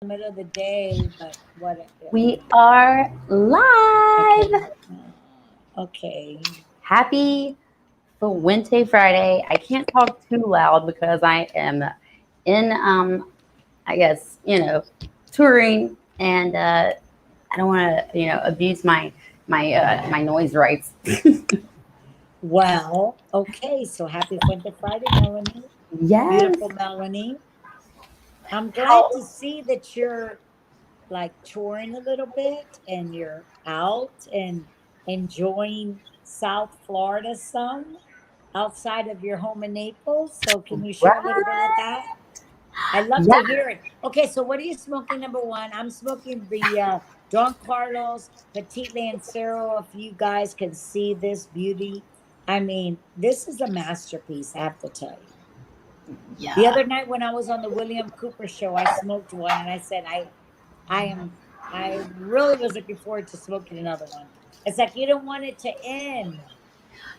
the middle of the day, but what? We are Okay. live. Okay. Happy Fuente Friday. I can't talk too loud because I am in, I guess, touring, and I don't want to, abuse my noise rights. Well, okay. So happy Fuente Friday, Melanie. Yes. Beautiful Melanie. I'm glad How? to see that you're like touring a little bit and you're out and enjoying South Florida some outside of your home in Naples. So can you share a little bit of Right? that? I love to Yeah. hear it. Okay, so what are you smoking? Number one, I'm smoking the Don Carlos Petit Lancero. If you guys can see this beauty, I mean, this is a masterpiece. I have to tell you. The Yeah. other night when I was on the William Cooper show, I smoked one, and I said, I am, I really was looking forward to smoking another one. It's like you don't want it to end.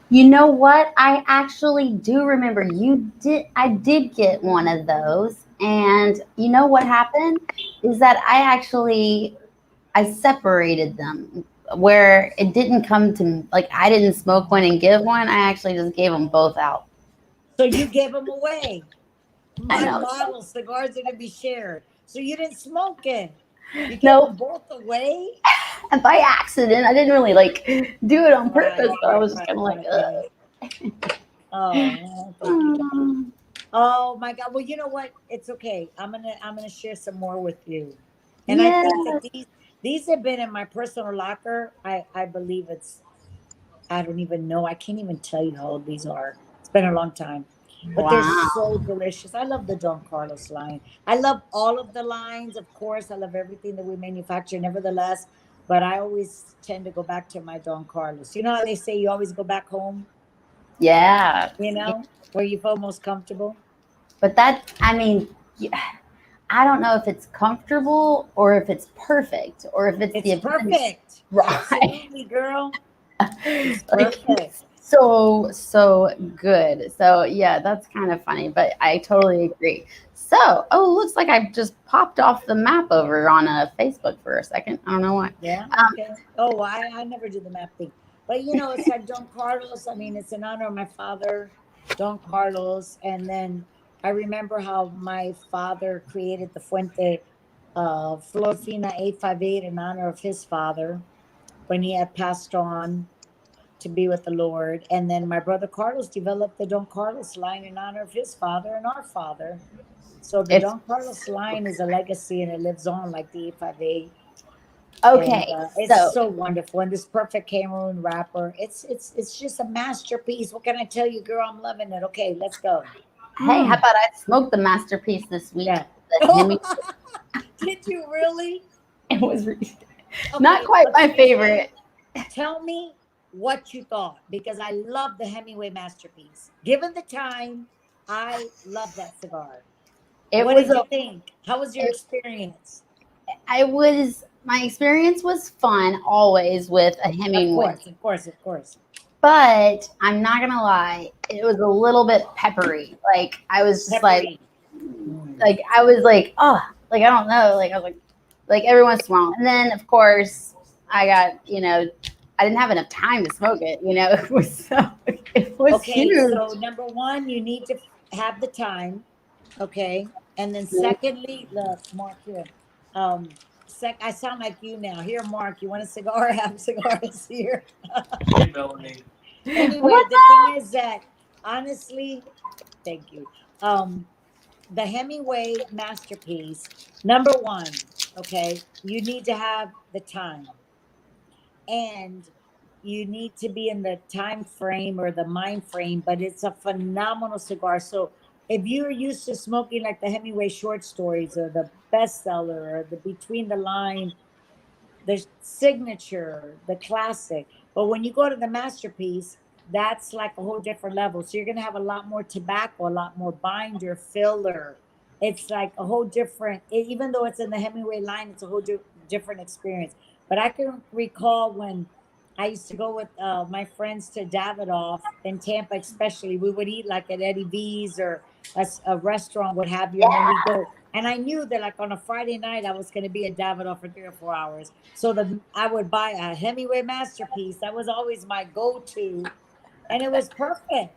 You know what? I actually do remember you did. I did get one of those, and you know what happened is that I separated them where it didn't come to like I didn't smoke one and give one. I actually just gave them both out. So you gave them away. I My know. model cigars are to be shared. So you didn't smoke it. You gave No, them both away. and by accident, I didn't really like do it on purpose, Right, but I right, was just right, kind of like, right, right. Oh, thank you, God. "Mm, Oh my God. Well, you know what? It's okay. I'm gonna share some more with you. And I yeah, think that these have been in my personal locker. I believe it's I don't even know. I can't even tell you how old these are. It's been a long time. But they're wow." so delicious. I love the Don Carlos line. I love all of the lines, of course. I love everything that we manufacture, nevertheless. But I always tend to go back to my Don Carlos. You know how they say you always go back home, Yeah, where you feel most comfortable? but that I mean, yeah, I don't know if it's comfortable or if it's perfect or if it's the It's epitome. perfect. Right. Absolutely, girl. It's Like perfect. so good. So yeah, that's kind of funny, but I totally agree. So, oh, looks like I just popped off the map over on Facebook for a second. I don't know why. Yeah. Um, Okay. Oh, I never do the map thing, but it's like Don Carlos. I mean, it's in honor of my father, Don Carlos, and then I remember how my father created the Fuente, Flor Fina 858 in honor of his father when he had passed on to be with the Lord, and then my brother Carlos developed the Don Carlos line in honor of his father and our father. So the it's Don Carlos line is a legacy, and it lives on like the 858, and okay. it's So, so wonderful. And this perfect Cameroon wrapper, it's just a masterpiece. What can I tell you, girl? I'm loving it. Okay, let's go. hey, how Mm, about I smoked the masterpiece this week? yeah. The Hemi. Did you really? It was not Okay, quite my excuse me. favorite. Tell me what you thought, because I love the Hemingway masterpiece. Given the time, I love that cigar. It What was did a you think? How was your experience? I was my experience was fun always with a Of Hemingway, course, of course, of course. but I'm not gonna lie, it was a little bit peppery. Like I was just Peppery. Mm. like I was like, oh, like I don't know, like I was like every once in a while, and then of course I got I didn't have enough time to smoke it. It was Okay, huge. so number one, you need to have the time. Okay, and then secondly, look, Mark here. I sound like you now. Here, Mark, you want a cigar? Have cigars here. Hey, Melanie. Anyway, What's the thing up? is that honestly, thank you. Um, the Hemingway masterpiece, number one, okay, you need to have the time, and you need to be in the time frame or the mind frame, but it's a phenomenal cigar. So if you're used to smoking like the Hemingway short stories or the bestseller or the between the line, the signature, the classic. But when you go to the masterpiece, that's like a whole different level. So you're going to have a lot more tobacco, a lot more binder, filler. It's like a whole different, even though it's in the Hemingway line, it's a whole different experience. But I can recall when I used to go with my friends to Davidoff in Tampa, especially. We would eat like at Eddie V's or a restaurant, what have you. And then we go And I knew that like on a Friday night I was going to be in Davidoff for 3 or 4 hours. So I would buy a Hemingway masterpiece. That was always my go-to, and it was perfect.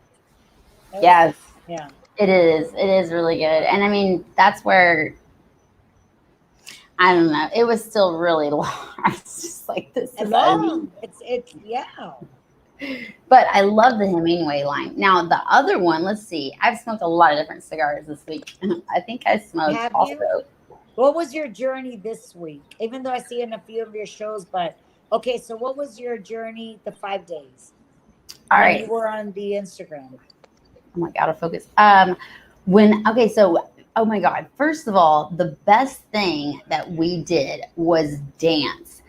It was, Yes, yeah, it is. It is really good. And I mean, that's where I don't know. It was still really long. I was just like, this and is. I mean, long. It's yeah. but I love the Hemingway line. Now the other one. Let's see. I've smoked a lot of different cigars this week. I think I smoked Have you? also. What was your journey this week? Even though I see in a few of your shows, but okay. So what was your journey the 5 days All when you right. were on the Instagram? I'm like out of focus. When okay, so oh my God. First of all, the best thing that we did was dance.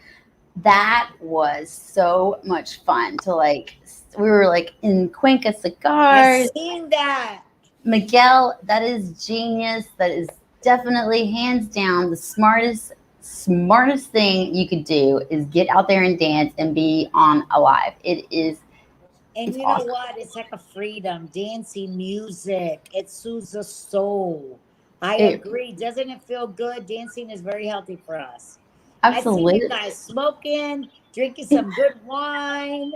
That was so much fun to like. We were like in Cuenca I Cigars. seen that. Miguel, that is genius. That is definitely hands down the smartest thing you could do is get out there and dance and be on alive. And It's you know awesome. what? It's like a freedom, dancing music. It soothes the soul. I It agree. Doesn't it feel good? Dancing is very healthy for us. I seen you absolutely. guys smoking, drinking some good wine,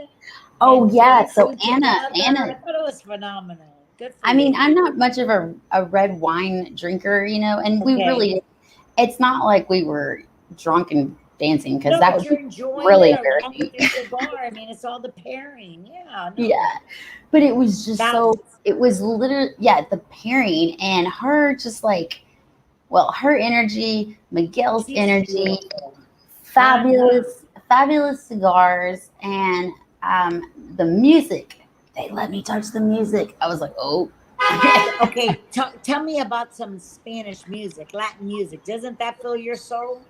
Oh and yeah. So dancing Anna, together. I thought it was phenomenal. Good for I mean, you. I'm not much of a red wine drinker, and we Okay. really, it's not like we were drunk and dancing because No, that but would you're be enjoying really it along with embarrassing. your cigar. I mean, it's all the pairing. Yeah, Yeah. no. But it was just so, Balance. it was literally, yeah, the pairing and her just like, well, her energy, Miguel's She's energy, beautiful. Anna. fabulous cigars, and the music. They let me touch the music. I was like, oh. Okay, tell me about some Spanish music, Latin music. Doesn't that fill your soul?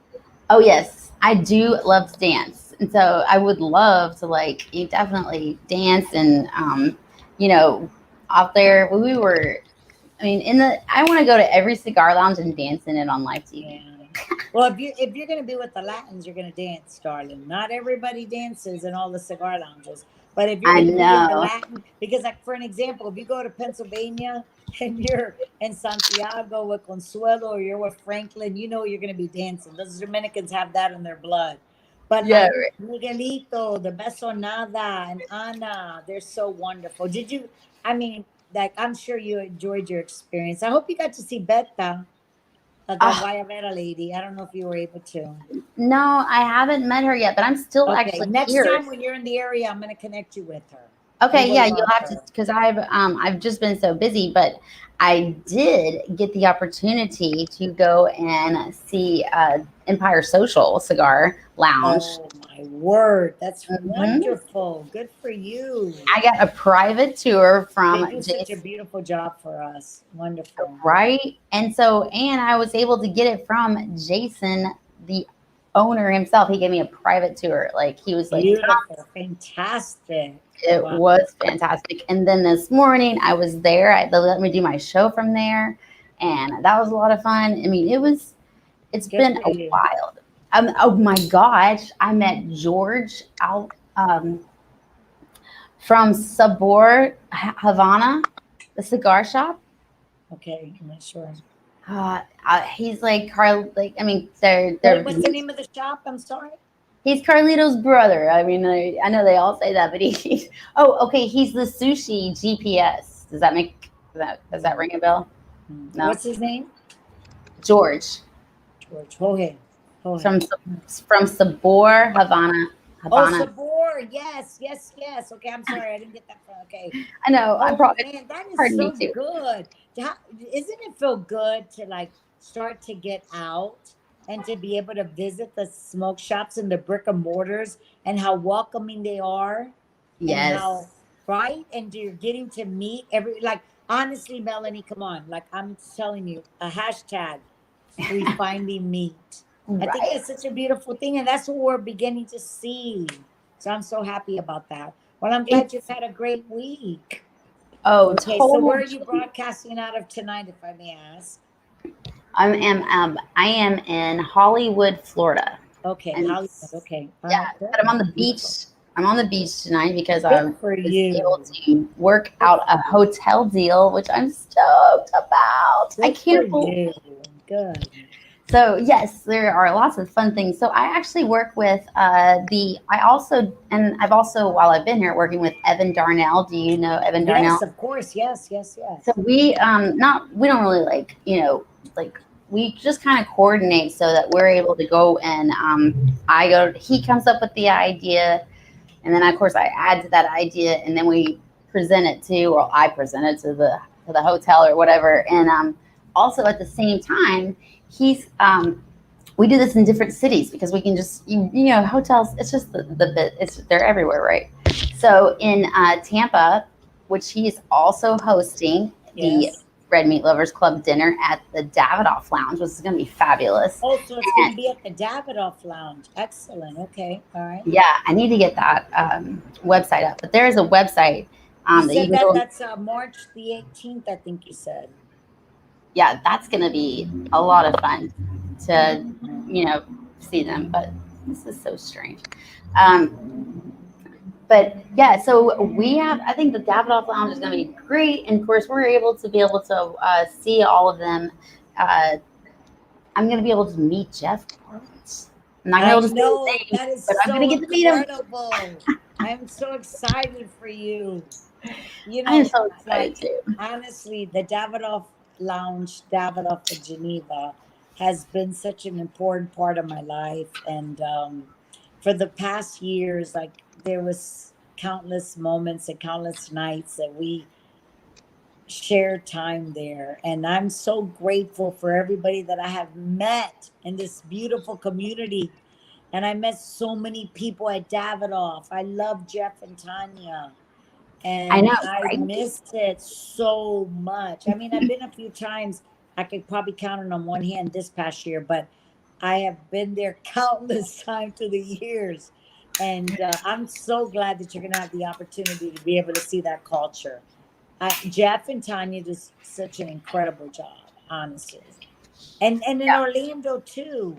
Oh yes, I do love to dance, and so I would love to like you definitely dance and you know, out there we were. I mean, I want to go to every cigar lounge and dance in it on live TV. Yeah. Well, if you're gonna be with the Latins, you're gonna dance, darling. Not everybody dances in all the cigar lounges, but if you're I gonna be in the know. Latin, because like for an example, if you go to Pennsylvania and you're in Santiago with Consuelo or you're with Franklin, you know you're gonna be dancing. Those Dominicans have that in their blood. But Yeah. like Miguelito, the Besonada, and Ana, they're so wonderful. Did you? I mean, like I'm sure you enjoyed your experience. I hope you got to see Beta. The Oh Guayabera lady. I don't know if you were able to. no, I haven't met her yet, but I'm still Okay, actually next here. time when you're in the area, I'm going to connect you with her. You Okay, will yeah, you'll love have to her. because I've just been so busy, but I did get the opportunity to go and see Empire Social Cigar Lounge. Oh my word, that's Mhm. wonderful. Good for you. I got a private tour They from do such a Jason, beautiful job for us. Wonderful. right? And I was able to get it from Jason, the owner himself. He gave me a private tour. Like he was like, Beautiful. Fantastic. it Wow. was fantastic. And then this morning I was there. They let me do my show from there, and that was a lot of fun. I mean, it's Good been for a you. wild. Oh my gosh, I met George out from Sabor Havana, the cigar shop. Okay, I'm not sure. He's like Carl. Like I mean, What's the name of the shop? I'm sorry. he's Carlito's brother. I mean, I know they all say that, but he's oh okay. He's the sushi GPS. Does that ring a bell? No, What's his name? George George. Jorge. from Jorge. from Sabor Havana. Oh, Havana. Sabor. Yes, yes, yes. Okay, I'm sorry. I didn't get that from. Okay. I know. I'm Oh probably man, that is pardon me so too. good. Isn't it feel good to like start to get out and to be able to visit the smoke shops and the brick and mortars and how welcoming they are and how Yes. right and you're getting to meet every like honestly, Melanie, come on. Like I'm telling you, a hashtag we finally meet. I think Right. that's such a beautiful thing, and that's what we're beginning to see. So I'm so happy about that. Well, I'm glad you've It's had a great week. oh Okay, so where are totally. you broadcasting out of tonight, if I may ask? I am in Hollywood, Florida, Okay, and Hollywood. Okay, all yeah, right, but I'm good, on the beautiful. beach. I'm on the beach tonight because I Good for was able you. to work Good out for a you. hotel deal, which I'm stoked about. I Good for can't believe you. Good. So yes, there are lots of fun things. So I actually work with I've also, while I've been here, working with Evan Darnell. Do you know Evan Darnell? Yes, of course. Yes, yes, So yes. we don't really like we just kind of coordinate so that we're able to go and he comes up with the idea, and then of course I add to that idea, and then we present it to, or I present it to the hotel or whatever. And also at the same time, he's we do this in different cities because we can just hotels. It's just the bit. It's they're everywhere, right? So in Tampa, which he's also hosting the Yes. Red Meat Lovers Club dinner at the Davidoff Lounge, which is going to be fabulous. Oh, so it's going to And be at the Davidoff Lounge. Excellent. Okay. All right. yeah, I need to get that website up. But there is a website You that you said can that go. that's March the 18th, I think you said. Yeah, that's going to be a lot of fun to see them. But this is so strange. Um, but yeah, so I think the Davidoff Lounge is going to be great. And of course, we're able to see all of them. Uh, I'm going to be able to meet Jeff Parts. I'm not going I to be able to say his know name, that is but I'm going so to get to meet him. incredible. I'm so excited for you. You I am know, so excited like too. honestly, the Davidoff Lounge, Davidoff in Geneva, has been such an important part of my life. And for the past years, like there was countless moments and countless nights that we shared time there. And I'm so grateful for everybody that I have met in this beautiful community. And I met so many people at Davidoff. I love Jeff and Tanya, I and know, I right? missed it so much. I mean, I've been a few times. I could probably count it on one hand this past year, but I have been there countless times through the years. And I'm so glad that you're going to have the opportunity to be able to see that culture. Jeff and Tanya did such an incredible job, honestly. And in Orlando too,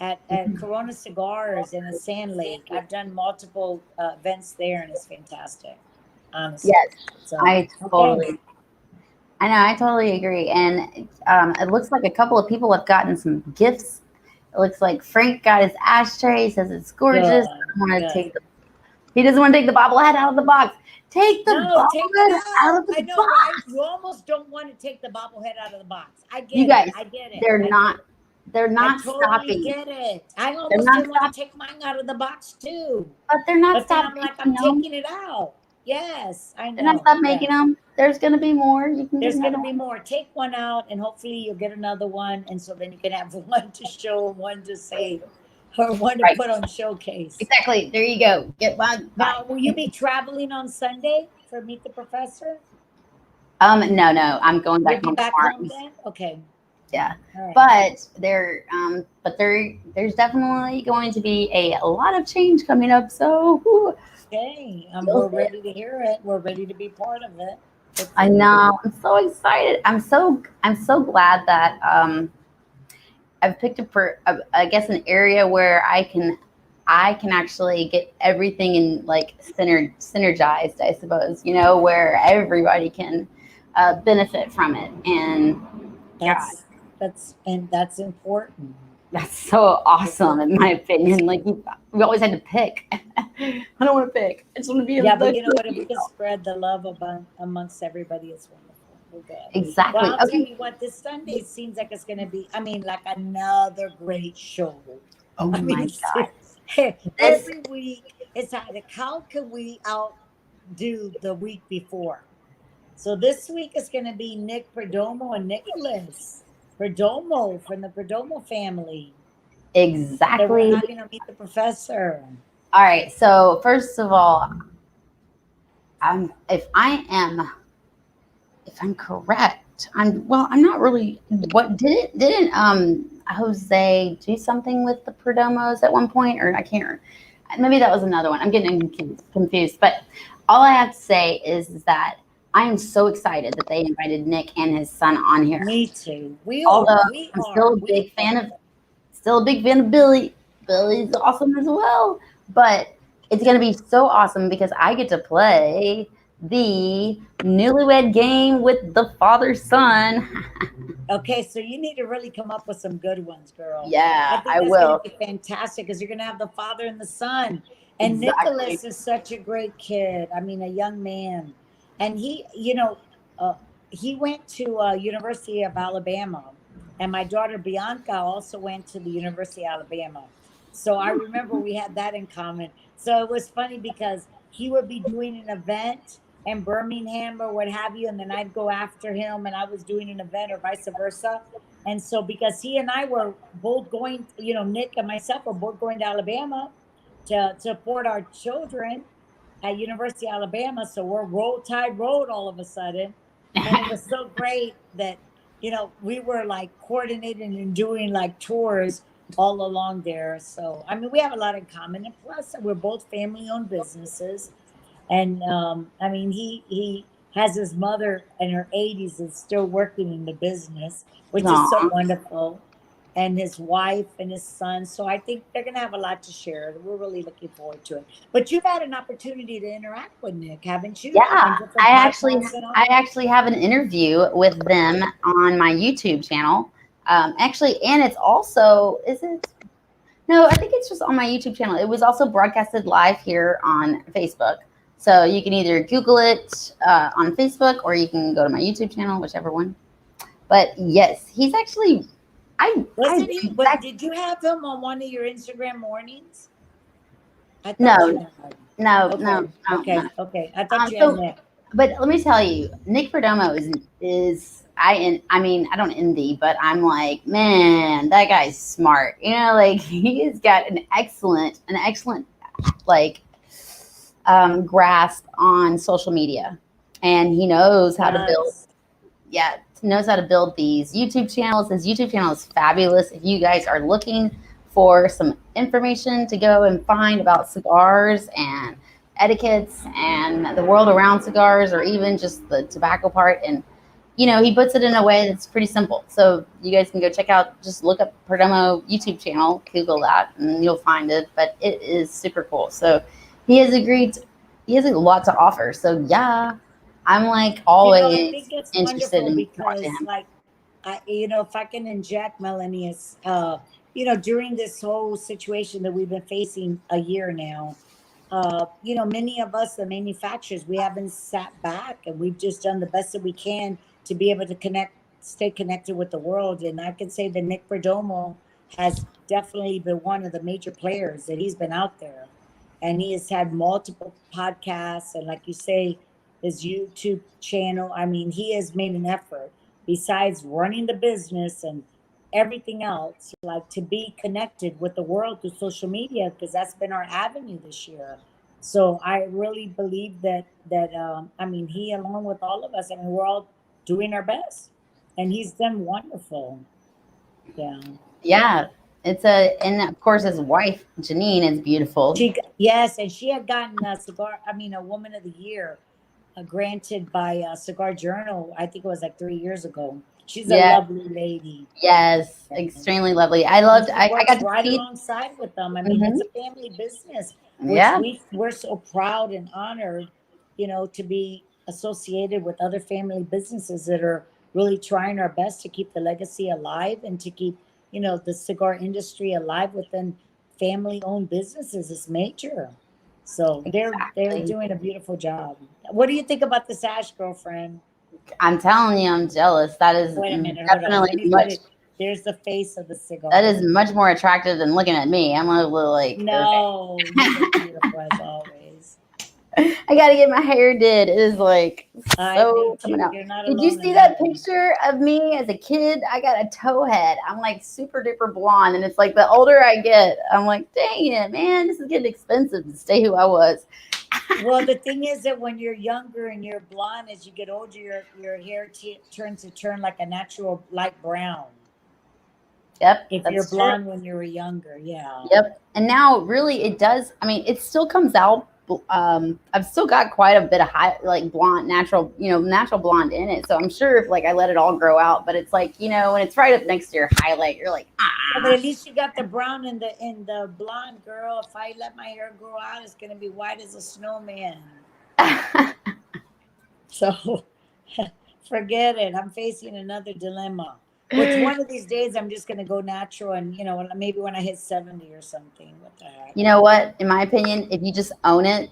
at Corona Cigars in the Sand Lake. I've done multiple events there, and it's fantastic, honestly. Yes, So I okay, totally. I know, I totally agree. And it looks like a couple of people have gotten some gifts. It looks like Frank got his ashtray. He says it's gorgeous. good, good. He doesn't want to take the bobblehead out of the box. Take the No, take it bobblehead out out. of the I know, right? box. You almost don't want to take the bobblehead out of the box. I You get it. guys, I get it. they're I get not it. they're I not totally stopping. get it. I They're almost not didn't want to stopping. take mine out of the box too. But they're not But then stop I'm like, making I'm them. taking it out. Yes, I They're not know. stop Yeah. making them. There's gonna be more. You can get There's going another to be one. more. Take one out, and hopefully you'll get another one, and so then you can have one to show, one to save, or one to Right. put on showcase. Exactly. There you go. Get one. Bye. Now, will you be traveling on Sunday for Meet the Professor? No. I'm going You'll back be home back home tomorrow. then. Okay. Yeah. All right. There's definitely going to be a lot of change coming up. So whew, Okay. you'll We're see it. ready to hear it. We're ready to be part of it. Good for I you. know. I'm so excited. I'm so glad that I've picked up for I guess an area where I can actually get everything in like synergized, I suppose, where everybody can benefit from it. And God, That's important. that's so awesome in my opinion. Like we always had to pick. I don't want to pick. I just want to be Yeah, in but the you know what? If we can spread the love amongst everybody, it's wonderful. We're good. Well, exactly. I'll tell Okay. you what, this Sunday seems like it's going to be, I mean, like another great show. Oh I my mean, God. This every week, it's like, how can we outdo the week before? So this week is going to be Nick Perdomo and Nicholas Perdomo from the Perdomo family that we're exactly. having to meet the professor. All right. So first of all, I'm if I am if I'm correct, I'm not really. What didn't Jose do something with the Perdomos at one point, or I can't. Maybe that was another one. I'm getting confused. But all I have to say is that I am so excited that they invited Nick and his son on here. Me too. We are. Although We I'm are. We are. still a big fan of Billy. Billy's awesome as well. But it's gonna be so awesome because I get to play the newlywed game with the father son. Okay, so you need to really come up with some good ones, girl. I Yeah, think I that's going to will. be fantastic because you're going to have the father and the son. And Exactly. Nicholas is such a great kid. I mean, a young man. And uh, he went to University of Alabama. And my daughter Bianca also went to the University of Alabama. So I remember we had that in common. So it was funny because he would be doing an event in Birmingham or what have you, and then I'd go after him and I was doing an event or vice versa. And so because he and I were both going, Nick and myself were both going to Alabama to support our children at University of Alabama. So we're roll tide road all of a sudden. And it was so great that, we were like coordinating and doing like tours all along there. So I mean we have a lot in common. And plus we're both family owned businesses. And I mean, he has his mother in her 80s and still working in the business, which is so Aw. wonderful. And his wife and his son. So I think they're going to have a lot to share. We're really looking forward to it. But you've had an opportunity to interact with Nick, haven't you? Yeah, In different podcasts and I all. actually have an interview with them on my YouTube channel. Actually, and it's also, is it? No, I think it's just on my YouTube channel. It was also broadcasted live here on Facebook. So you can either Google it on Facebook or you can go to my YouTube channel, whichever one. But yes, he's actually, Wasn't he? But did you have him on one of your Instagram mornings? I thought you no, had. no, Okay. no, no, no. Okay. I thought you had So, Nick. but let me tell you, Nick Perdomo is I mean I don't envy, but I'm like, man, that guy's smart. Like he's got an excellent like grasp on social media, and he knows how to build. Yes. Yeah, knows how to build these YouTube channels. His YouTube channel is fabulous. If you guys are looking for some information to go and find about cigars and etiquettes and the world around cigars, or even just the tobacco part, and he puts it in a way that's pretty simple. So you guys can go check out, just look up Perdomo YouTube channel, Google that, and you'll find it. But it is super cool. So he has agreed. He has a lot to offer. So yeah, I'm like I think always it's interested wonderful in watching because, him. like, if I can inject Melanie, during this whole situation that we've been facing a year now, many of us, the manufacturers, we haven't sat back and we've just done the best that we can to be able to stay connected with the world. And I can say that Nick Perdomo has definitely been one of the major players that he's been out there. And he has had multiple podcasts. And like you say, his YouTube channel, I mean, he has made an effort besides running the business and everything else, like to be connected with the world through social media, because that's been our avenue this year. So I really believe that I mean, he along with all of us, I mean, we're all doing our best, and he's done wonderful. Yeah. Yeah, and of course his wife Janine is beautiful. Yes, and she had gotten a cigar. I mean, a Woman of the Year, granted by Cigar Journal. I think it was like 3 years ago. She's a Yeah, lovely lady. yes, And extremely lovely. I and loved. she I works got to right see. alongside with them. I mean, it's Hmm. a family business, which Yeah, we're so proud and honored, to be associated with other family businesses that are really trying our best to keep the legacy alive and to keep, the cigar industry alive within family owned businesses is major. So they're exactly. doing a beautiful job. What do you think about the Sash, girlfriend? I'm telling you, I'm jealous. That is Wait a minute, hold on. definitely Let me put much. it. There's the face of the That is cigar. much more attractive than looking at me. I'm a little like, No, you look beautiful as always. I got to get my hair did. It is like I do so coming too. out. You're not Did you alone see in that that one. picture of me as a kid? I got a toe head. I'm like super duper blonde. And it's like the older I get, I'm like, dang it, man, this is getting expensive to stay who I was. Well, the thing is that when you're younger and you're blonde, as you get older, your hair turns like a natural light brown. Yep, If you're that's true. blonde when you were younger, yeah. Yep. And now really it does. I mean, it still comes out. I've still got quite a bit of high, like blonde, natural, natural blonde in it. So I'm sure if like I let it all grow out, but it's like, when it's right up next to your highlight, you're like, Yeah, but at least you got the brown and the blonde, girl. If I let my hair grow out, it's gonna be white as a snowman. ah. So forget it. I'm facing another dilemma. Which one of these days I'm just gonna go natural, and maybe when I hit 70 or something. What the heck? You know what? In my opinion, if you just own it,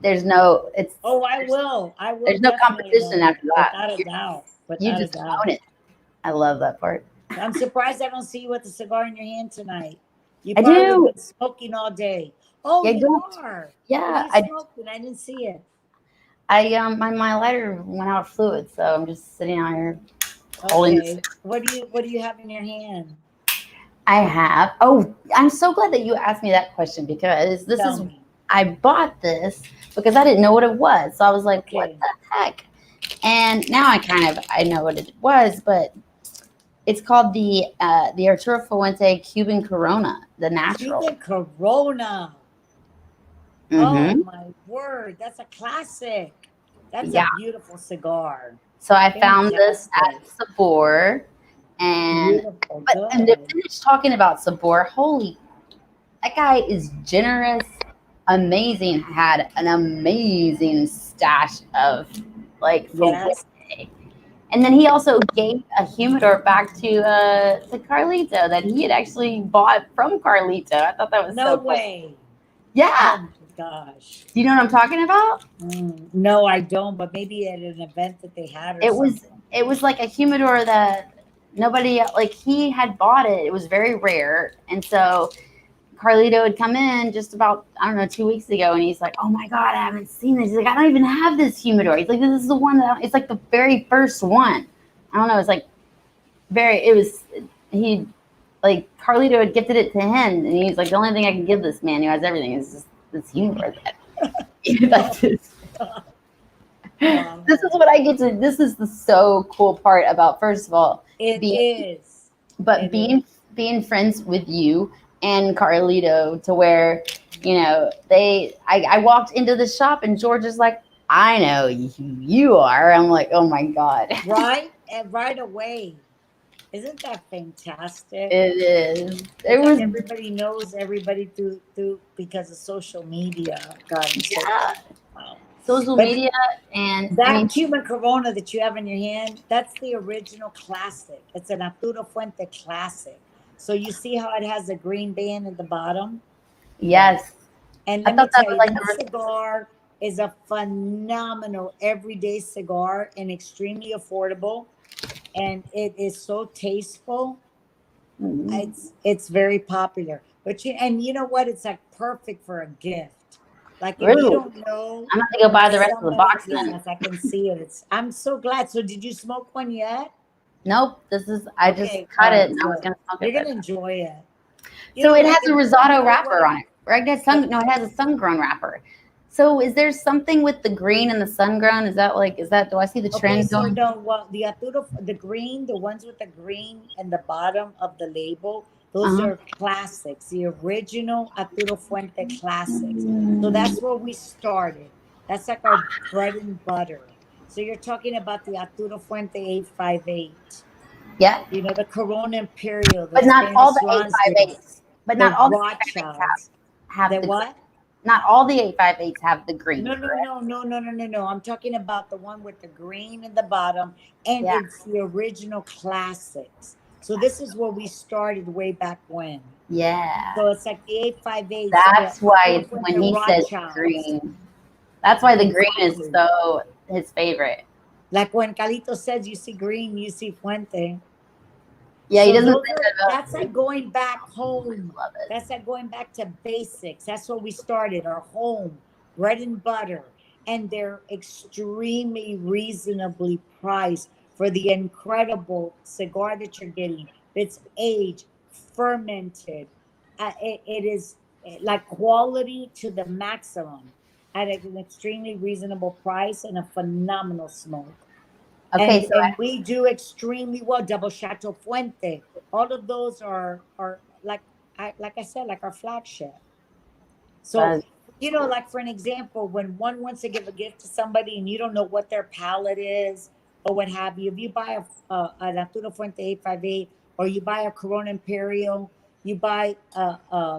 there's no it's Oh, I there's will. I will there's no definitely competition own it, after that. without a doubt. You Without a just doubt. own it. I love that part. I'm surprised I don't see you with a cigar in your hand tonight. You I probably do. been smoking all day. Oh, Yeah, you go. are. What are Yeah, you smoking? I didn't see it. my lighter went out of fluid, so I'm just sitting out here holding this. Okay. What do you have in your hand? I have. Oh, I'm so glad that you asked me that question because this Tell is me. I bought this because I didn't know what it was. So I was like, what Okay. the heck? And now I know what it was, but it's called the Arturo Fuente Cuban Corona, the natural. Cuban Corona. Oh Hmm. my word. That's a classic. That's a Yeah. beautiful cigar. So I found this Fantastic. at Sabor, and Beautiful. and to Good. finish talking about Sabor, holy, that guy is generous, amazing. Had an amazing stash of like Yes. Fuente. And then he also gave a humidor back to Carlito that he had actually bought from Carlito. I thought that was No so cool. way. Yeah. Oh my gosh. Do you know what I'm talking about? No, I don't, but maybe at an event that they had or It was something. it was like a humidor that nobody like he had bought it. It was very rare. And so Carlito had come in just about, I don't know, 2 weeks ago, and he's like, "Oh my god, I haven't seen this." He's like, "I don't even have this humidor." He's like, "This is the one that it's like the very first one." I don't know. It's like it was he like Carlito had gifted it to him, and he's like, "The only thing I can give this man who has everything is just this humidor." That's just, this is Wow. what I get to. This is the so cool part about, first of all, It being is. but It is. being friends with you and Carlito, to where I walked into the shop and George is like, "I know who you are." I'm like, "Oh my god." Right? And right away. Isn't that fantastic? It is. It It's like was, everybody knows everybody through because of social media. God, I'm so yeah, wow. social But media. And I that mean, Cuban Corona that you have in your hand, that's the original classic. It's an Arturo Fuente classic. So you see how it has a green band at the bottom? Yes. yes, And I let me thought that tell was you, like that cigar is a phenomenal everyday cigar and extremely affordable. And it is so tasteful. the, It's very popular. But you know what? It's like perfect for a gift. Like if you really. don't know I'm gonna have to go buy the rest of the somebody, box then. yes, I can see it. I'm so glad. So did you smoke one yet? Nope, I just Okay, all cut it right, and I was good. gonna smoke it, You're but gonna enjoy it. so it has Like if a you don't risotto know what wrapper on it, right? No, it has a sun grown wrapper. So is there something with the green and the sun grown? Do I see the okay, trend so going? no, well, the Arturo, the green, the ones with the green and the bottom of the label, those Uh-huh. are classics, the original Arturo Fuente classics. So Mm, that's where we started. That's like our bread and butter. So you're talking about the Arturo Fuente 858, yeah, the Corona Imperial, the but not all Spanish the eight five Lances, eights. But the not all the 858s Rothschilds, have the the green. what? Not all the 858s have the green, No, no, correct? no, no, no, no, no, no. I'm talking about the one with the green in the bottom, and Yeah, it's the original classics. So this is where we started way back when. yeah. So it's like the 858s, the That's why Fuente when he says Rothschilds. green, that's why the green is Exactly. so his favorite. Like when Calito says you see green, you see Fuente. Yeah, he So doesn't those say are that about that's green. like going back home. Love it. That's like going back to basics. That's where we started, our home, bread and butter. And they're extremely reasonably priced for the incredible cigar that you're getting. It's aged, fermented. It is like quality to the maximum at an extremely reasonable price and a phenomenal smoke. Okay, and so and we do extremely well. Double Chateau Fuente, all of those are like I said, like our flagship. So uh, like for an example, when one wants to give a gift to somebody and you don't know what their palate is or what have you, if you buy a Natura Fuente 858, or you buy a Corona Imperial, you buy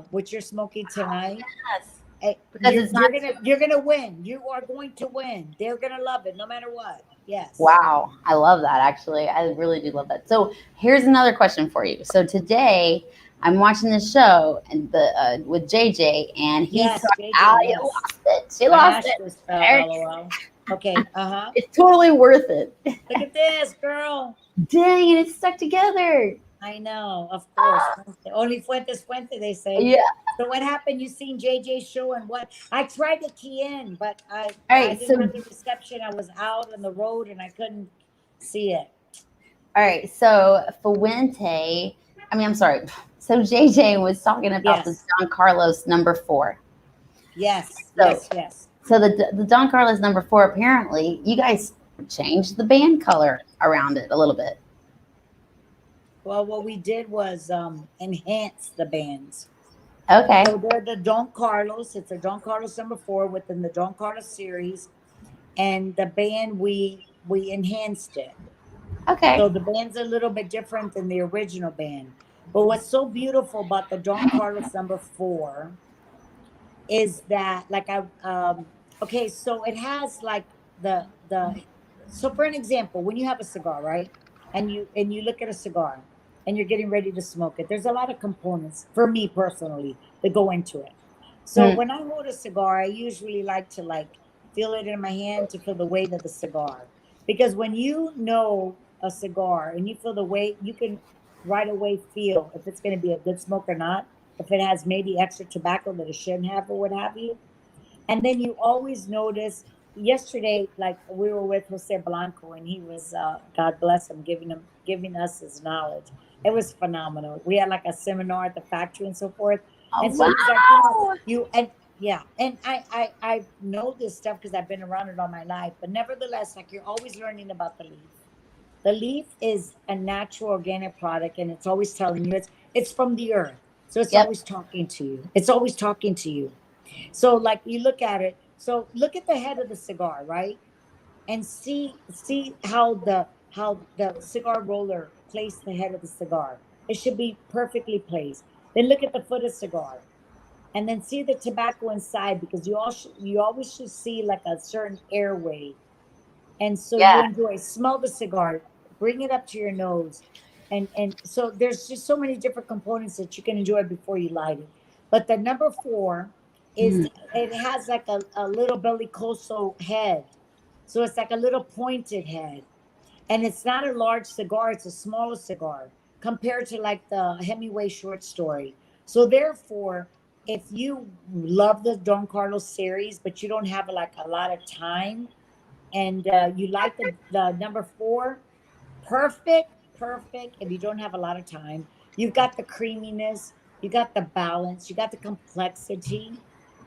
what you're smoking tonight, yes. because it's not. You're gonna win. You are going to win. They're gonna love it no matter what. Yes. Wow, I love that actually. I really do love that. So here's another question for you. So today I'm watching the show and the with JJ, and he's Yes, talking. JJ. Oh, you Yes. lost it. She I lost asked it. this. There- LOL. Okay. Uh-huh. It's totally worth it. Look at this, girl. Dang, and it's stuck together. I know, of course. Ah, Only Fuente's Fuente, they say. yeah. So what happened? You seen JJ's show and what? I tried to key in, but All I right. So didn't have the reception. I was out on the road and I couldn't see it. all right. So Fuente. I mean, I'm sorry. So JJ was talking about the Yes. Don Carlos number 4. Yes. So Yes. Yes. So the Don Carlos number 4, apparently you guys changed the band color around it a little bit. Well, what we did was enhance the bands. Okay. So they're the Don Carlos. It's a Don Carlos number 4 within the Don Carlos series, and the band we enhanced it. Okay. So the band's a little bit different than the original band. But what's so beautiful about the Don Carlos number 4 is that, like, okay, so it has like the so for an example, when you have a cigar, right, and you look at a cigar and you're getting ready to smoke it, there's a lot of components for me personally that go into it. So Mm, when I hold a cigar, I usually like to like feel it in my hand to feel the weight of the cigar, because when you know a cigar and you feel the weight, you can right away feel if it's going to be a good smoke or not, if it has maybe extra tobacco that it shouldn't have or what have you. And then you always notice, yesterday, like we were with Jose Blanco and he was, God bless him, giving us his knowledge. It was phenomenal. We had like a seminar at the factory and so forth. oh And so he's like, wow. and yeah, and I know this stuff because I've been around it all my life, but nevertheless, like you're always learning about the leaf. The leaf is a natural organic product, and it's always telling you it's from the earth. So it's Yep. always talking to you. It's always talking to you. So like you look at it. So look at the head of the cigar, right? And see how the cigar roller placed the head of the cigar. It should be perfectly placed. Then look at the foot of cigar, and then see the tobacco inside, because you always should see like a certain airway, and so you Yeah. enjoy, smell the cigar, bring it up to your nose, and so there's just so many different components that you can enjoy before you light it. But the number 4 is, Mm, it has like a little bellicoso head, so it's like a little pointed head, and it's not a large cigar, it's a smaller cigar compared to like the Hemingway short story. So therefore, if you love the Don Carlos series but you don't have like a lot of time, and you like the number 4, perfect, perfect. If you don't have a lot of time, you've got the creaminess, you got the balance, you got the complexity,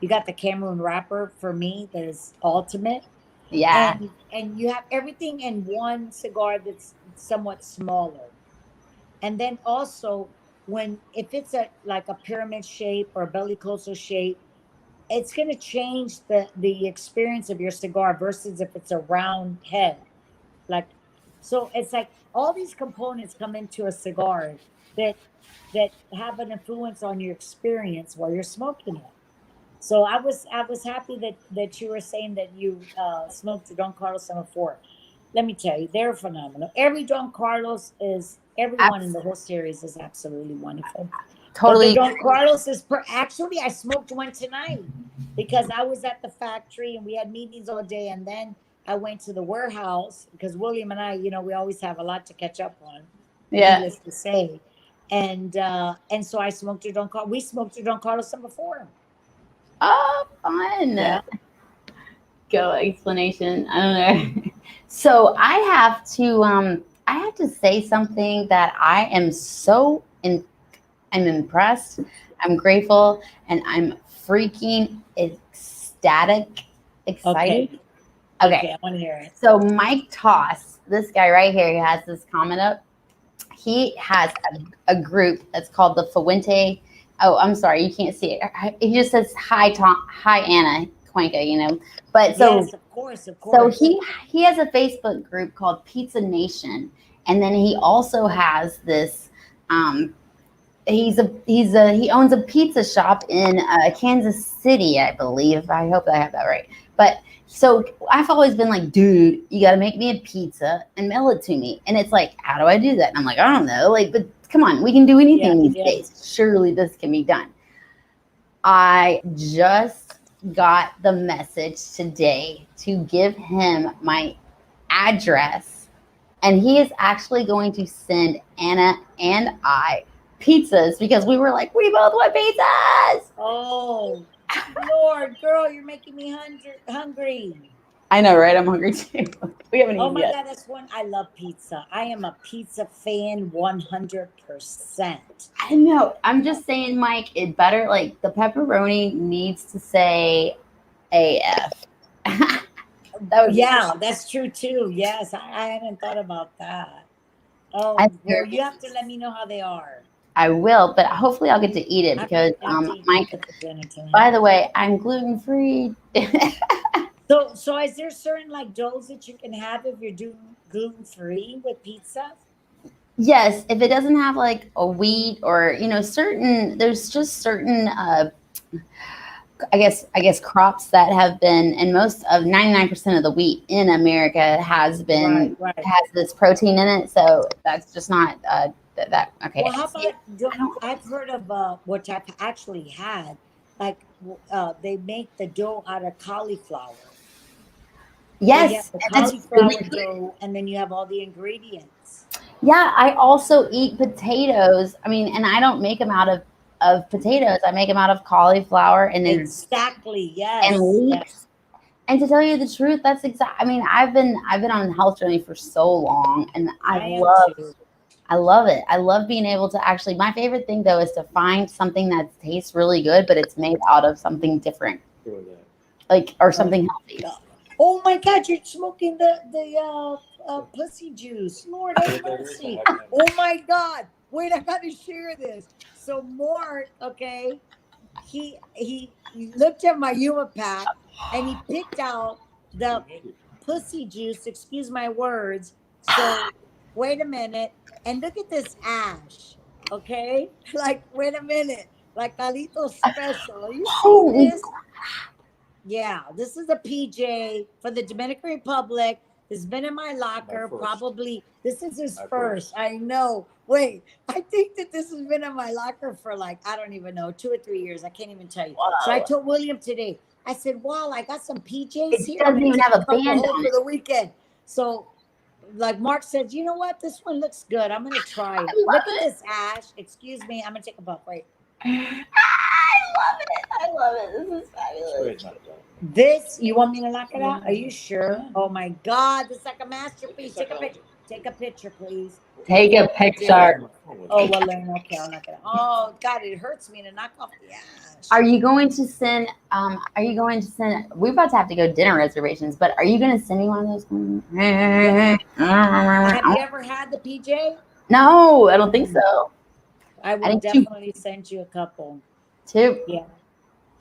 you got the Cameroon wrapper for me that is ultimate, yeah. and you have everything in one cigar that's somewhat smaller. And then also, when if it's a like a pyramid shape or a bellicoso shape, it's going to change the experience of your cigar versus if it's a round head. Like, so it's like all these components come into a cigar that have an influence on your experience while you're smoking it. So I was happy that you were saying that you smoked the Don Carlos number 4. Let me tell you, they're phenomenal. Every Don Carlos is, everyone in Abs- the whole series is absolutely wonderful. But the totally. Don Carlos is actually, I smoked one tonight because I was at the factory and we had meetings all day, and then I went to the warehouse because William and I, we always have a lot to catch up on, Yeah. needless to say. And so I smoked a Don Carlos. We smoked a Don Carlos number 4. Oh, fun. Yeah. Go explanation. I don't know. So I have to say something that I am I'm impressed, I'm grateful, and I'm freaking ecstatic, excited. Okay. Okay. Okay. I want to hear it. So Mike Toss, this guy right here, he has this comment up. He has a group that's called the Fuente. Oh, I'm sorry, you can't see it. He just says hi, Tom, hi Anna Cuenca. But so Yes, of course, of so course. he has a Facebook group called Pizza Nation, and then he also has this. Um, he owns a pizza shop in Kansas City, I believe. I hope I have that right. But so I've always been like, dude, you got to make me a pizza and mail it to me. And it's like, how do I do that? And I'm like, I don't know. Like, but come on, we can do Yeah, anything these yeah. days. Surely this can be done. I just got the message today to give him my address, and he is actually going to send Anna and I pizzas because we were like, we both want pizzas. Oh, Lord, girl, you're making me hungry. I know, right? I'm hungry too. We haven't Oh eaten my yet. God, that's one. I love pizza. I am a pizza fan 100%. I know. I'm just saying, Mike, it better like the pepperoni needs to say AF. That would be Yeah, that's true too. Yes, I hadn't thought about that. I Oh, well, you have to let me know how they are. I will, but hopefully I'll get to eat it I because have to eat Mike, pizza for dinner tonight. by the way, I'm gluten free. So is there certain like doughs that you can have if you're doing gluten free with pizza? Yes, if it doesn't have like a wheat or certain, there's just certain I guess crops that have been, and most of 99% of the wheat in America Right, right. has this protein in it, so that's just not that okay. Well, how See, about I don't. I've heard of which I've actually had, like they make the dough out of cauliflower. So you have Yes, the and that's really cauliflower good. dough, and then you have all the ingredients. Yeah, I also eat potatoes. I mean, and I don't make them out of potatoes. I make them out of cauliflower Exactly. and Yes. Yes. leeks. And to tell you the truth, that's exact. I mean, I've been on a health journey for so long, and I am too. I love it. I love being able to actually. My favorite thing though is to find something that tastes really good, but it's made out of something different, like or Oh something healthy. God. Oh my God! You're smoking the pussy juice. Lord have mercy. Oh my God! Wait, I got to share this. So Mark, okay, he looked at my Yuma pack and he picked out the pussy juice. Excuse my words. So wait a minute and look at this ash. Okay, like wait a minute, like Calito special. You see Holy this? Yeah, this is a PJ for the Dominican Republic. This has been in my locker. Probably this is his first. I know. Wait, I think that this has been in my locker for like, I don't even know, 2 or 3 years. I can't even tell you. So I wow! told William today, I said, wow, I got some PJs It here. I'm doesn't going to even take have a a couple band home on for it. the weekend. So, like Mark said, you know what? This one looks good. I'm going to try I it. love Look at it. this ash. Excuse me. I'm going to take a puff. Wait. I love it. I love it. This is fabulous. This, you want me to knock it out? Are you sure? Oh my God, this is like a masterpiece. Take a picture. Take a picture, please. Take a Before I do it. picture. Oh, well, then, okay, I'll knock it out. Oh, God, it hurts me to knock off the ash. Are you going to send? Are you going to send? We're about to have to go dinner reservations, but are you going to send me one of those? Yeah. Have you ever had the PJ? No, I don't think so. I I will think two, definitely send you a couple. two. Yeah,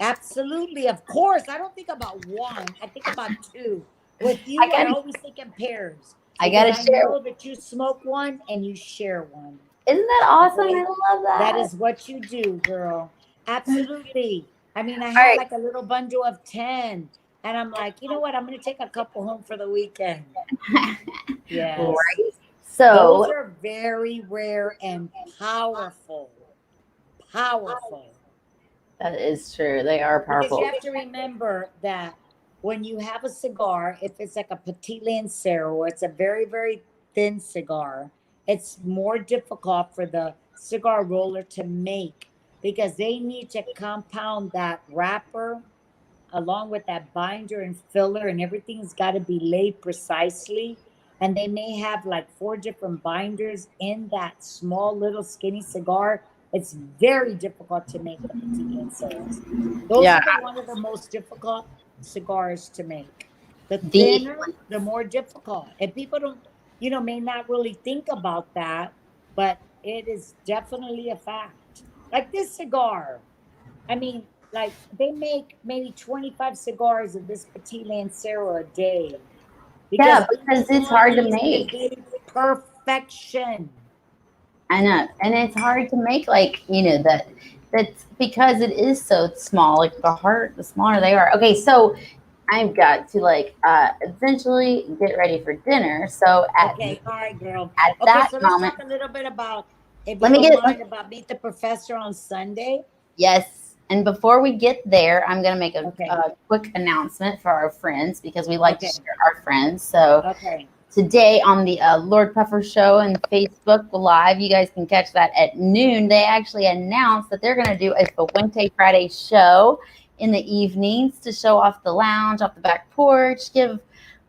absolutely. Of course. I don't think about one, I think about two. With I you, I got. always think in pairs I got because to I share. know that you smoke one and you share one. Isn't that awesome? I Okay. love That that. is what you do, girl. Absolutely. I mean, I All had right. like a little bundle of 10, and I'm like, you know what? I'm going to take a couple home for the weekend. Yes. Right. Those So are very rare and powerful. Powerful. that is true. They are Because you powerful. have to remember that when you have a cigar, if it's like a Petit Lancero, it's a very, very thin cigar, it's more difficult for the cigar roller to make because they need to compound that wrapper along with that binder and filler, and everything's got to be laid precisely. And they may have like four different binders in that small little skinny cigar. It's very difficult to make the Petit Lanceros. Those Yeah. are the one of the most difficult cigars to make. The The thinner, the more difficult. And people don't, may not really think about that, but it is definitely a fact. Like this cigar. I mean, like they make maybe 25 cigars of this Petit Lancero a day because yeah, they because it's want hard to these to make. be perfection. I know, and it's hard to make like that. That's because it is so small. Like the smaller they are. Okay, so I've got to like eventually get ready for dinner. So Okay, all right, girl. at Okay, that so let's moment, talk a little bit about, if let you me don't get mind, about Meet the Professor on Sunday. yes. And before we get there, I'm gonna make Okay, a quick announcement for our friends because we like to okay, share our friends. So okay. today on the Lord Puffer Show and Facebook Live. You guys can catch that at noon. They actually announced that they're going to do a Fuente Friday show in the evenings to show off the lounge, off the back porch, give,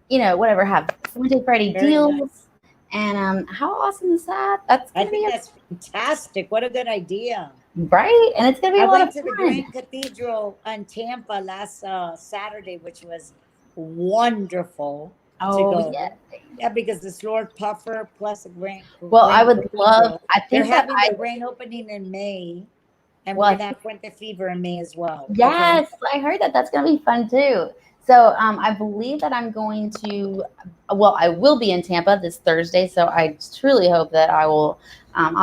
whatever, have Fuente Friday Very deals. nice. And how awesome is that? That's I going to be think that's fantastic. What a good idea. right. And it's going to be I a lot went of to the fun. Grand Cathedral in Tampa last Saturday, which was wonderful to Oh, yeah. go. Yeah, because it's Lord Puffer plus the Well, I Grand would love, Cathedral. I They're think that having the grand opening in May, and we're well, gonna have Fuente Fever in May as well. Okay. yes, I heard that. That's going to be fun too. So I believe that I'm going to, well, I will be in Tampa this Thursday. So I truly hope that I'll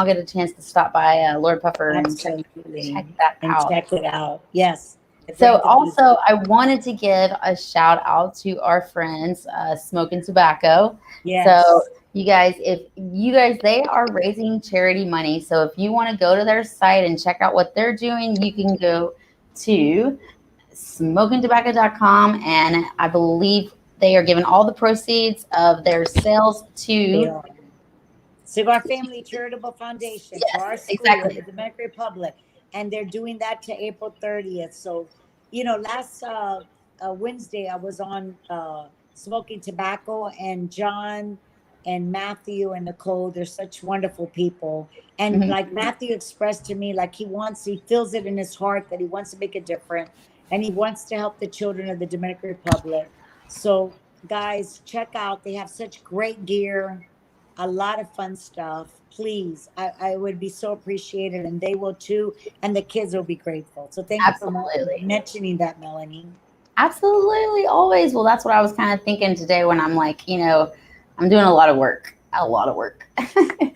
get a chance to stop by Lord Puffer and check Absolutely. that And out. check it out. Yes. The So Grand also, Cathedral. I wanted to give a shout out to our friends, Smoking Tobacco. So Yes. you guys, if you guys, they are raising charity money. So if you want to go to their site and check out what they're doing, you can go to smokingtobacco.com, and I believe they are giving all the proceeds of their sales They to are. Cigar Family Charitable Foundation for yes, our school in exactly. the Dominican Republic. And they're doing that to April 30th. So, last Wednesday I was on Smoking Tobacco, and John and Matthew and Nicole, they're such wonderful people. And Mhm. like Matthew expressed to me, like he feels it in his heart that he wants to make a difference and he wants to help the children of the Dominican Republic. So, guys, check out, they have such great gear, a lot of fun stuff. Please, I would be so appreciated, and they will too, and the kids will be grateful. So thank you for Absolutely. mentioning that, Melanie. Absolutely, always. Well, that's what I was kind of thinking today when I'm like, I'm doing a lot of work, a lot of work.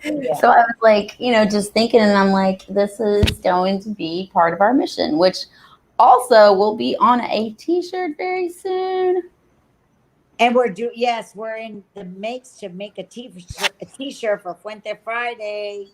Yeah. So I was like, just thinking, and I'm like, this is going to be part of our mission, which also will be on a T-shirt very soon. And yes, we're in the makes to make a t-shirt for Fuente Friday.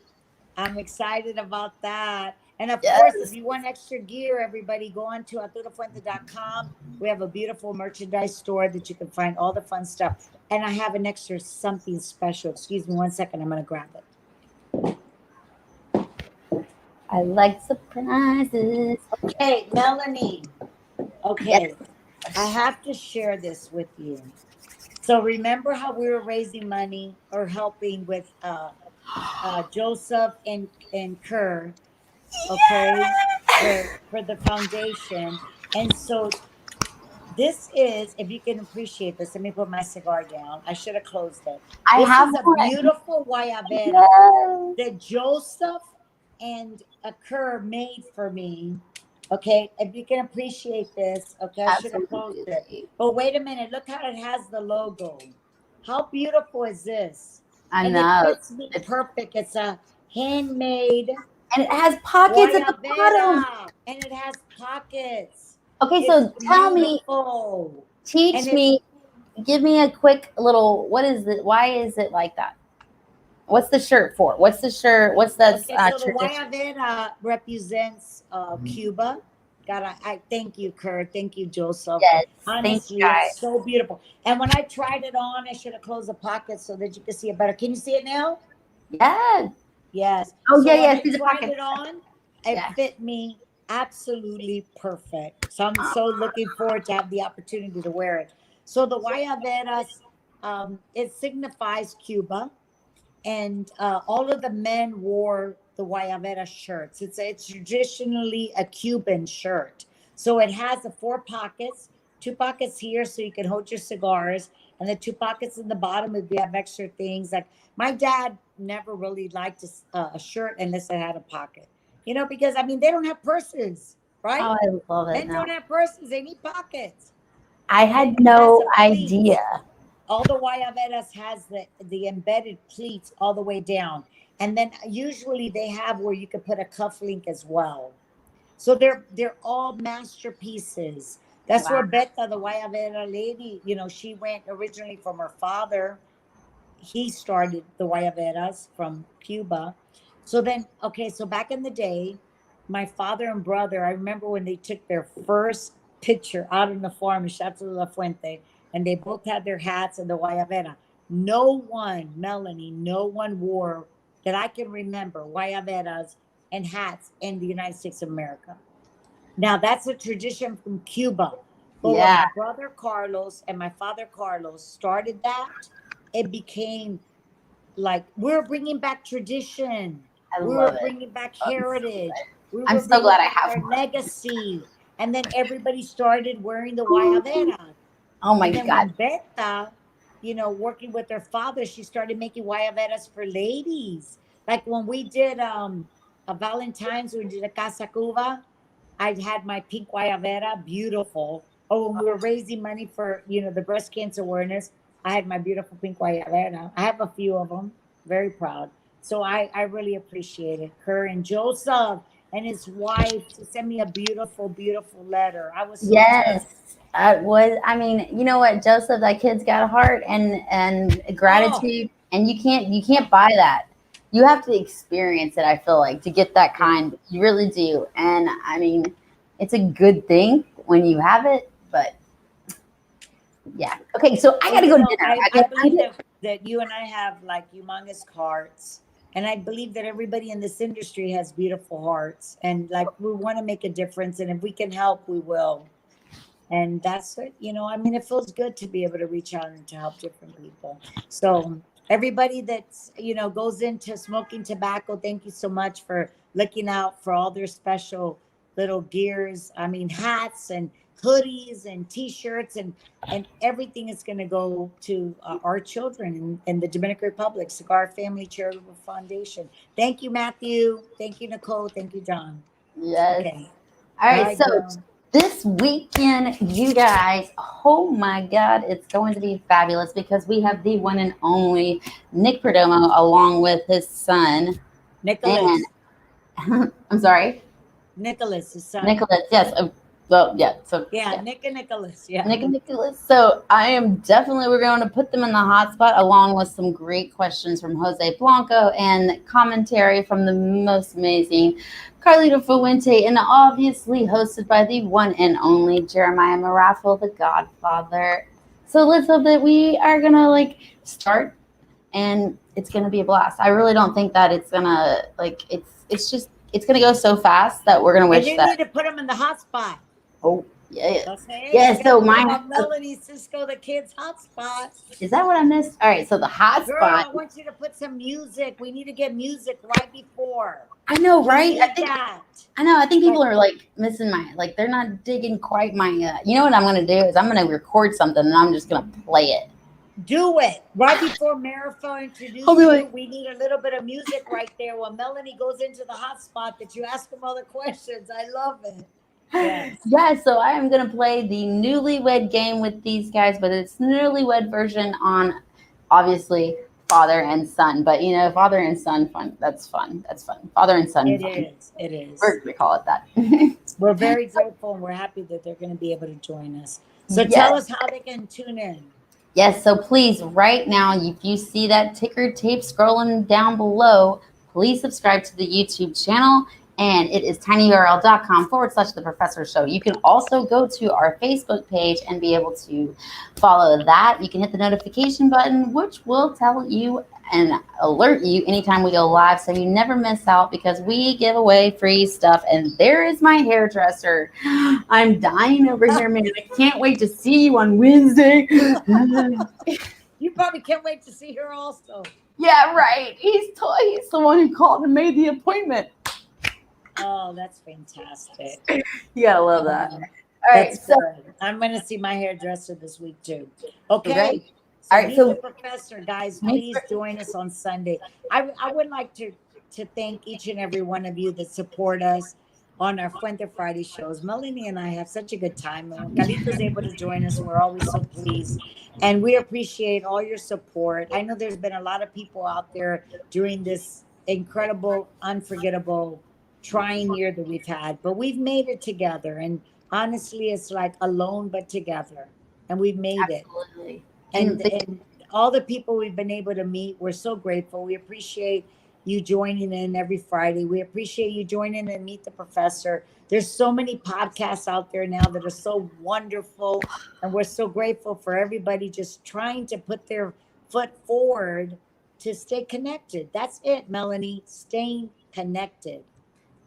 I'm excited about that. And of course, if Yes, you want extra gear, everybody go on to arturofuente.com. We have a beautiful merchandise store that you can find all the fun stuff. And I have an extra something special. Excuse me one second. I'm going to grab it. I like surprises. Okay, Melanie. Okay, Yes. I have to share this with you. So remember how we were raising money or helping with Joseph and Kerr, okay, for the foundation. And so this is, if you can appreciate this, let me put my cigar down. I should have closed it. I This have is a one. beautiful guayabera Yes. that Joseph and a Kerr made for me. Okay, if you can appreciate this, okay, I should have closed it. Absolutely. But wait a minute, look how it has the logo. How beautiful is this? I And it know. fits me It's, perfect. It's a handmade and it has pockets at the bottom. guayabera, and it has pockets. Okay, It's so tell me, beautiful. And teach it's me, give me a quick little, what is it? Why is it like that? What's the shirt for? What's the shirt? What's that okay, so the tradition? guayabera represents Cuba. God, I thank you, Kurt. Thank you, Joseph. Yes. Thank you Honestly, it's guys. so beautiful. And when I tried it on, I should have closed the pocket so that you can see it better. Can you see it now? Yeah. Yes. Oh, So yeah, when yeah. I See the tried pockets. it on, it Yeah. fit me absolutely perfect. So I'm so looking forward to have the opportunity to wear it. So the guayaberas, it signifies Cuba, and all of the men wore the guayabera shirts. It's traditionally a Cuban shirt. So it has the four pockets, two pockets here so you can hold your cigars, and the two pockets in the bottom if you have extra things. Like my dad never really liked a shirt unless it had a pocket, because I mean they don't have purses, right? Oh, I love it Men don't now. have purses; they need pockets. I And then had it has no a pleat. idea. All the guayaberas has the embedded pleats all the way down. And then usually they have where you could put a cuff link as well. So they're all masterpieces. That's Wow. where Beta, the Guayabera lady, she went originally from her father. He started the Guayaberas from Cuba. So then, okay, so back in the day, my father and brother, I remember when they took their first picture out in the farm in Chateau de la Fuente, and they both had their hats and the Guayabera. No one, Melanie, no one wore that I can remember Guayaberas and hats in the United States of America. Now that's a tradition from Cuba. But when Yeah, my brother Carlos and my father Carlos started that, it became like we're bringing back tradition. I We were love it. bringing back I'm so heritage. glad. We I'm were so bringing glad I back have our one. legacy. And then everybody started wearing the guayabera. Oh my And then God. when Beta, working with her father, she started making guayaberas for ladies. Like when we did a Valentine's, we did a Casa Cuba, I had my pink guayabera, beautiful. Oh, when we were raising money for, the breast cancer awareness, I had my beautiful pink guayabera. I have a few of them. Very proud. So I really appreciate it. Kerr and Joseph and his wife to send me a beautiful, beautiful letter. I was so touched. Yes, I was. I mean, you know what, Joseph? That kid's got a heart and Oh, gratitude, and you can't buy that. You have to experience it. I feel like to get that yeah. kind, you really do. And I mean, it's a good thing when you have it. But yeah, okay. So I Well, got to go to dinner. I believe that you and I have like humongous hearts. And I believe that everybody in this industry has beautiful hearts. And like we want to make a difference. And if we can help, we will. And that's it. I mean, it feels good to be able to reach out and to help different people. So everybody that's goes into smoking tobacco, thank you so much for looking out for all their special little gears. I mean, hats and hoodies and t-shirts and everything is going to go to our children in the Dominican Republic, Cigar Family Charitable Foundation. Thank you, Matthew. Thank you, Nicole. Thank you, John. Yes. Okay. All All right. right, So girl. this weekend, you guys, oh my God, it's going to be fabulous because we have the one and only Nick Perdomo along with his son. And Nicholas. I'm sorry, Nicholas, his son. Nicholas. Yes. Well, yeah. So Yeah, yeah, Nick and Nicholas. Yeah. Nick and Nicholas. So I am definitely, we're going to put them in the hot spot along with some great questions from Jose Blanco and commentary from the most amazing Carlito Fuente, and obviously hosted by the one and only Jeremiah Maraffel, the Godfather. So let's hope that we are going to like start and it's going to be a blast. I really don't think that it's going to like, it's just, it's going to go so fast that we're going to And wish you that, need to put him in the hot spot. oh, yeah. Don't say, hey, Yeah, you got so to put him mine, on Melanie Cisco, the kid's hot spot. is that what I missed? All right, so the hot Girl, spot. I want you to put some music. We need to get music right before. I know, We right? need that. I think But people are like missing my like they're not digging quite my. You know what I'm gonna do is I'm gonna record something and I'm just gonna play it. do it. Right before Marathon I'll introduce be you, like, we need a little bit of music right there while Melanie goes into the hot spot that you ask him all the questions. I love it. Yes. yeah. So I am gonna play the Newlywed Game with these guys, but it's Newlywed version on obviously father and son. But you know, father and son fun. That's fun. That's fun. Father and son It fun. is. It is. We're gonna call it that. We're very grateful and we're happy that they're going to be able to join us. So Yes. tell us how they can tune in. Yes, so please, right now, if you see that ticker tape scrolling down below, please subscribe to the YouTube channel. And it is tinyurl.com/the professor show. You can also go to our Facebook page and be able to follow that. You can hit the notification button, which will tell you and alert you anytime we go live so you never miss out because we give away free stuff. And there is my hairdresser. I'm dying over here, man. I can't wait to see you on Wednesday. You probably can't wait to see her also. Yeah, right. He's the one who called and made the appointment. Oh, that's fantastic. You gotta love that. Um, All right, that's so good. I'm going to see my hairdresser this week too. Okay. okay. So All right, meet so the professor, guys. Please join us on Sunday. I would like to thank each and every one of you that support us on our Fuente Friday shows. Melanie and I have such a good time. And when Calito's able to join us, we're always so pleased. And we appreciate all your support. I know there's been a lot of people out there during this incredible, unforgettable, trying year that we've had, but we've made it together. And honestly, it's like alone but together, and we've made it. Absolutely. And all the people we've been able to meet, we're so grateful. We appreciate you joining in every Friday. We appreciate you joining in and Meet the Professor. There's so many podcasts out there now that are so wonderful, and we're so grateful for everybody just trying to put their foot forward to stay connected. That's it, Melanie. Staying connected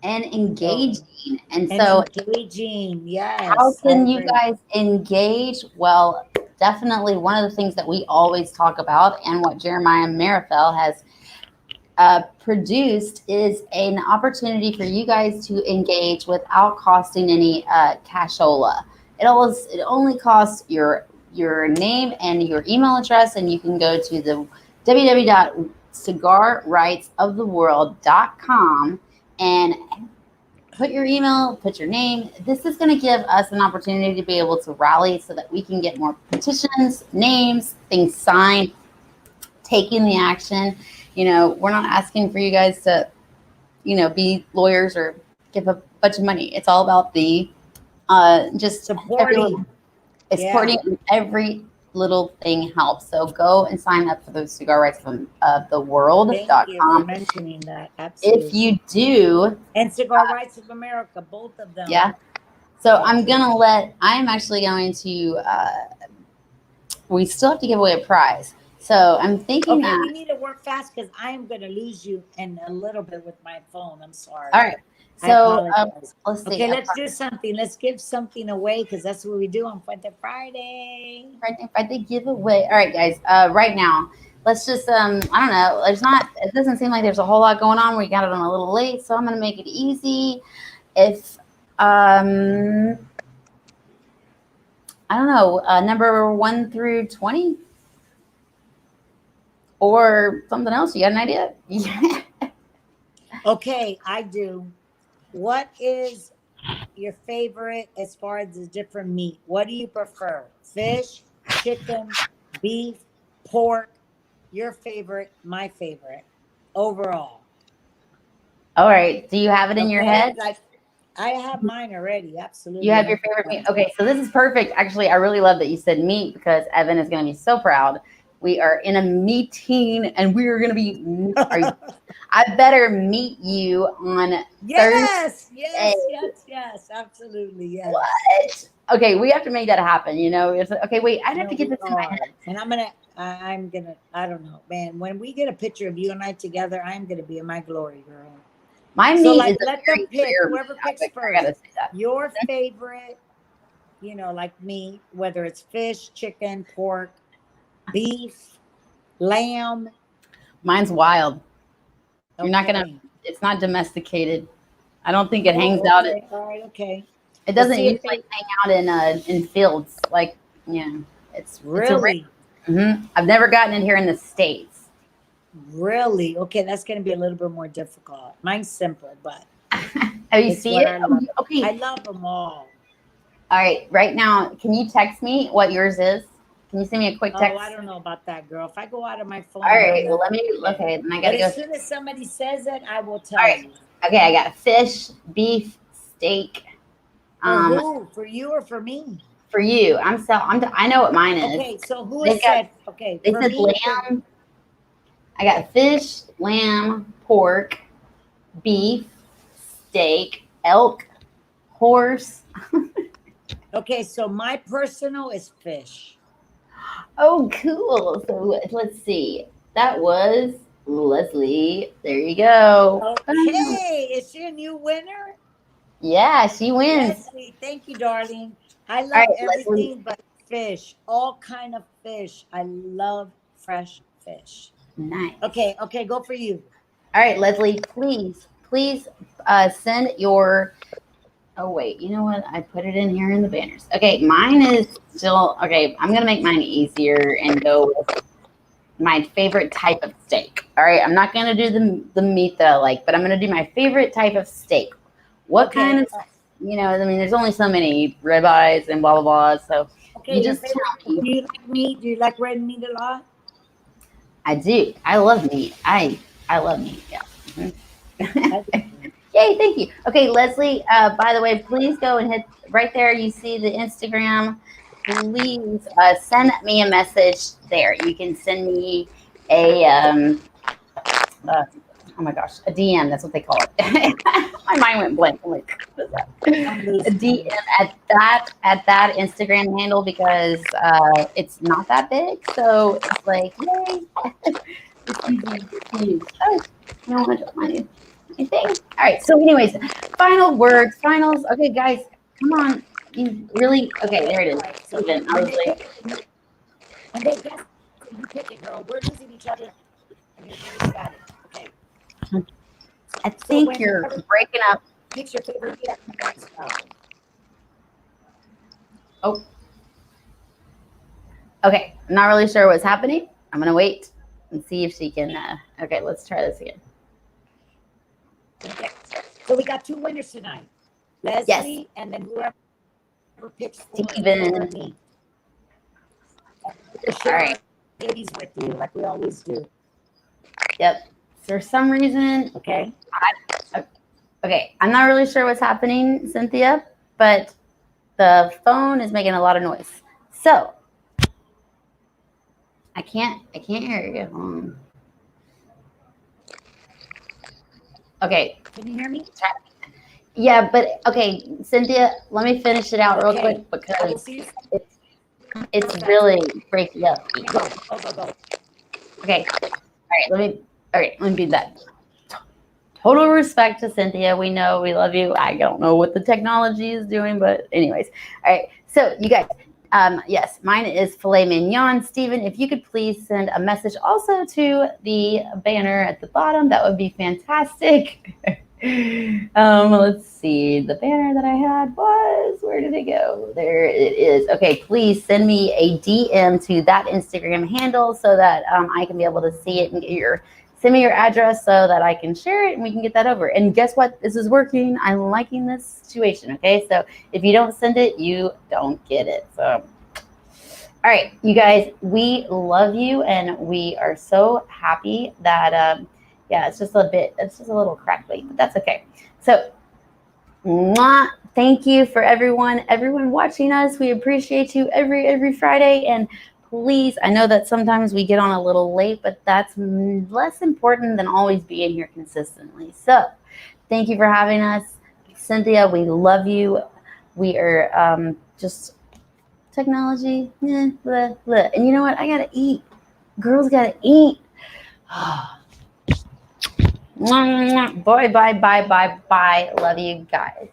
and so, engaging. And and so engaging. how Yes, I can you agree. guys engage? Well, definitely one of the things that we always talk about and what Jeremiah Marifel has produced is an opportunity for you guys to engage without costing any cashola. It only costs your name and your email address, and you can go to the www.cigarrightsoftheworld.com and put your email, put your name. This is going to give us an opportunity to be able to rally so that we can get more petitions, names, things signed, taking the action. We're not asking for you guys to, be lawyers or give a bunch of money. It's all about the just Supporting. supporting every little thing helps. So go and sign up for those cigar rights of the Thank you for world.com. mentioning that. If Absolutely. you do, And Cigar Rights of America, both of them. yeah. So Thank you. I'm actually going to, we still have to give away a prize. So I'm thinking Okay, we that, need to work fast because I am going to lose you in a little bit with my phone. I'm sorry. all right. I So apologize. let's see. Okay, let's do something. Let's give something away because that's what we do on Fuente Friday. Friday giveaway. All right, guys. Right now, let's just I don't know. It doesn't seem like there's a whole lot going on. We got it on a little late, so I'm gonna make it easy. If I don't know, number 1 through 20, or something else. You got an idea? Yeah. Okay, I do. What is your favorite as far as the different meat? What do you prefer? Fish, chicken, beef, pork? Your favorite, my favorite, overall. All right. Do you have it in your Okay, head? like I have mine already. You Absolutely. have your favorite meat. Okay, so this is perfect. Actually, I really love that you said meat because Evan is going to be so proud. We are in a meeting, and we are going to be. I better meet you on Yes, Thursday. yes, absolutely, yes. What? Okay, we have to make that happen. Okay, wait. I'd have No, to get we this in my are. head. And I'm gonna, I don't know, man. When we get a picture of you and I together, I'm gonna be in my glory, girl. My So, meat like, is a let them very pick. rare meat Whoever picks topic. I first. gotta say that. Your favorite, like meat, whether it's fish, chicken, pork, beef, lamb. Mine's wild. You're not gonna. Okay. It's not domesticated. I don't think it hangs Oh, out. okay. All right. Okay. It Let's doesn't see if usually they hang out in fields like It's a rare. really, I've never gotten it here in the States. really. Okay, that's gonna be a little bit more difficult. Mine's simple, but Have you it's seen what it? I love. Okay. I love them all. All right. Right now, can you text me what yours is? Can you send me a quick text? Oh, I don't know about that, girl. If I go out of my phone, All I right. don't Well, know. okay. Then I But gotta go. as soon as somebody says it, I will tell All right. you. Okay. I got fish, beef, steak. For who? For you or for me? For you, I know what mine is. Okay, so who They has got. said, okay, They for said me, lamb. I got fish, lamb, pork, beef, steak, elk, horse. okay, so my personal is fish. Oh, cool. So let's see. That was Leslie. There you go. Okay, is she a new winner? Yeah, she wins. Leslie, thank you, darling. I All love right, Leslie. everything but fish, all kind of fish. I love fresh fish. Nice. Okay, go for you. All right, Leslie, please send your. Oh, wait. You know what? I put it in here in the banners. Okay, mine is still. Okay, I'm going to make mine easier and go with my favorite type of steak. All right, I'm not going to do the meat that I like, but I'm going to do my favorite type of steak. What kind of, there's only so many ribeyes and blah, blah, blah. So Okay, you your just favorite, tell me. do you like meat? Do you like red meat a lot? I do. I love meat. I love meat, yeah. I think so. Yay, thank you. Okay, Leslie, by the way, please go and hit right there. You see the Instagram. Please send me a message there. You can send me a, uh, oh my gosh, a DM. That's what they call it. My mind went blank. I'm like, what is that? I'm A losing DM it. at that Instagram handle because it's not that big. So it's like, yay. It's easy to use. Oh, I don't want to drop my thing. All right. So, anyways, final words, finals. Okay, guys, come on. You really? Okay, there it All is. right. So Even I when was they like, pick it, when they guess, you pick it, girl. We're losing each other. And you're very static. Okay. I So think when you're breaking up. picks your favorite gift, let's go. Oh, okay. I'm not really sure what's happening. I'm gonna wait and see if she can. Okay, let's try this again. Okay. So we got two winners tonight. Yes, Leslie and then whoever picks for Steven. me. We'll All share right. our goodies with you like we always do. Yep. For some reason, Okay. okay, I'm not really sure what's happening, Cynthia, but the phone is making a lot of noise. So I can't hear you. Okay. Can you hear me? Yeah, but okay, Cynthia, let me finish it out real quick We'll because see you. it's really breaking up. Go, go, go, go. Okay. All right, let me be that. Total respect to Cynthia. We know, we love you. I don't know what the technology is doing, but anyways. All right. So you guys, yes, mine is filet mignon. Steven, if you could please send a message also to the banner at the bottom, that would be fantastic. Let's see. The banner that I had was, where did it go? There it is. Okay, please send me a DM to that Instagram handle so that I can be able to see it and get send me your address so that I can share it and we can get that over. And guess what? This is working. I'm liking this situation. Okay, so if you don't send it, you don't get it. So, all right, you guys, we love you and we are so happy that yeah, it's just a little crackly, but that's okay. So, mwah, thank you for everyone watching us. We appreciate you every Friday. And please, I know that sometimes we get on a little late, but that's less important than always being here consistently. So thank you for having us. Cynthia, we love you. We are just technology. Blah, blah. And you know what? I got to eat. Girls got to eat. Bye, bye, bye, bye, bye. Love you guys.